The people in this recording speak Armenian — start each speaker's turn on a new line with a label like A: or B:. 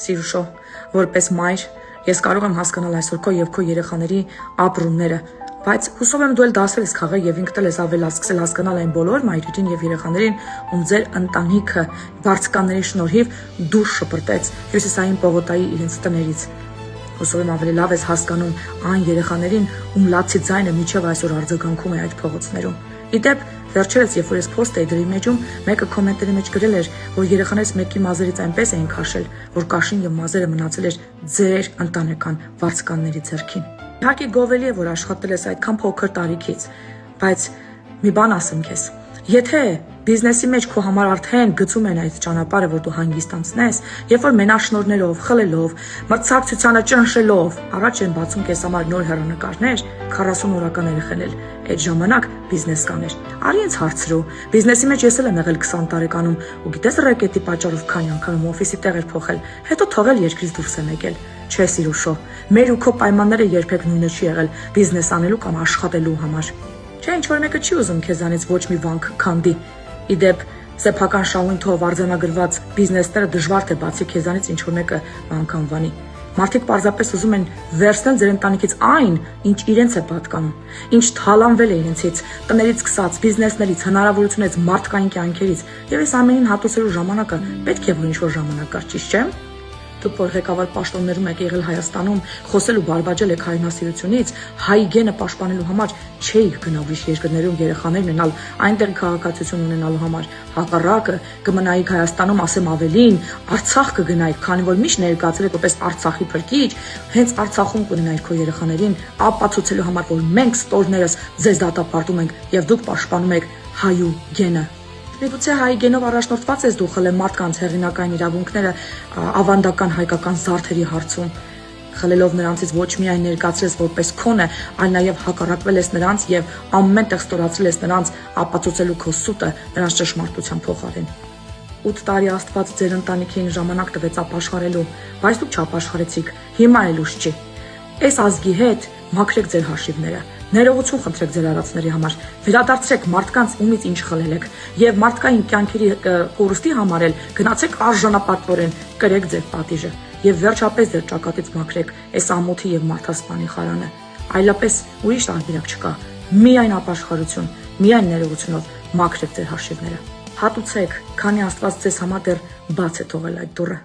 A: Սիրուշո, որպես մայր, ես կարող եմ հասկանալ այսօր քո եւ քո երեխաների ապրումները, բայց հուսով եմ դու էլ դասել ես քաղել եւ ինքդ ես ավելի սկսել հասկանալ այն բոլոր մայրերին եւ երեխաներին, ում ձեր ընտանիքը բարձկանների շնորհիվ դուրս շպրտեց հյուսիսային պողոտայի իրենց տներից։ Հուսով եմ ավելի լավ ես հասկանում այն երեխաներին, ում լացի ձայնը մինչև այսօր արձագանքում է այդ փողոցներում։ Իդեպ, վերջերս, երբ որ ես post էի դրի մեջում, մեկը կոմենտերի մեջ գրել էր, որ երեխաներից մեկի մազերից այնպես էին քաշել, որ կաշին եւ մազերը մնացել էր ձեր ընտանեկան վարձկանների ձեռքին։ Իհարկե գովելի է, որ աշխատել ես այդքան փոքր տարիքից, բայց մի բան ասեմ քեզ, եթե բիզնեսի մեջ քո համար արդեն գծում են այդ ճանապարհը, որ դու հանգիստ անցնես, երբ որ մենաշնորհներով, խլելով, մրցակցությանը ճնշելով, առաջ են բացում քեզ համար նոր հեռանկարներ, 40 օրական երեխաներ, այդ ժամանակ բիզնես կաներ։ Արի ինձ հարցրու, բիզնեսի մեջ ես էլ եմ եղել 20 տարեկանում, ու գիտես ռեկետի պատճառով քանի անգամ օֆիսի տեղեր փոխել, հետո թողել երկրից դուրս եմ եկել։ Չէ, Սիրուշո, մեր ու քո պայմանները երբեք նույնը չի եղել բիզնես անելու կամ աշխատելու համար։ Չէ, ինչ որ մեկը չի ուզում քեզանից ոչ մի բան քանդի։ Իդեպ, սեփական շահույթով արձանագրված բիզնեսները դժվար թե բացի քեզանից ինչ որ մեկը անգամ վանի։ Մարդիկ պարզապես ուզում են վերցնել ձեր ընտանիքից այն, ինչ իրենց է պատկանում, ինչ թալանվել է իրենցից, տներից սկսած, բիզնեսներից, հնարավորություններից, մարդկային կյանքերից, եւ այս ամենին հատուցելու ժամանակը պետք է որ ինչ որ ժամանակ կար, ճիշտ չէ՞։ Դուք որ ղեկավար պաշտոններում եք եղել Հայաստանում, խոսել ու բարբաջել եք հայրենասիրությունից, հայ գենը պաշտպանելու համար չէիք գնա ուրիշ երկրներում երեխաներ ունենալ, այնտեղ քաղաքացիություն ունենալու համար։ Հակառակը կմնայիք Հայաստանում, ասեմ ավելին, Արցախ կգնայիք, քանի որ միշտ ներկայացել եք որպես Արցախի փրկիչ, հենց Արցախում կունենայիք քո երեխաներին, ապացուցելու համար, որ մենք ստորներս ձեզ դատապարտում ենք եւ դուք պաշտպանում եք հայու գենը։ Միգուցե հայ գենով առաջնորդված ես դու խլել մարդկանց հեղինակային իրավունքները ավանդական հայկական զարդերի հարցում, խլելով նրանցից ոչ միայն ներկայացրես որպես քոնը, այլ նաև հակառակվել ես նրանց եւ ամեն տեղ ստորացրել ես նրանց ապացուցելու քո սուտը նրանց ճշմարտության փոխարեն։ 8 տարի Աստված ձեր ընտանիքին ժամանակ տվեց ապաշխարելու, բայց դուք չապաշխարեցիք, հիմա էլ ուշ չի։ Այս ազգի հետ մաքրեք ձեր հաշիվները, ներողություն խնդրեք ձեր արածների համար, վերադարձրեք մարդկանց ումից ինչ խլել եք եւ մարդկային կյանքերի կորուստի համար էլ գնացեք արժանապատվորեն կրեք ձեր պատիժը եւ վերջապես ձեր ճակատից մաքրեք այս ամոթի եւ մարդասպանի խարանը։ Այլապես ուրիշ տարբերակ չկա։ Միայն ապաշխարություն, միայն ներողությունով մաքրեք ձեր հաշիվները։ Հատուցեք, քանի Աստված ձեզ համար դեռ բաց է թողել այդ դուռը։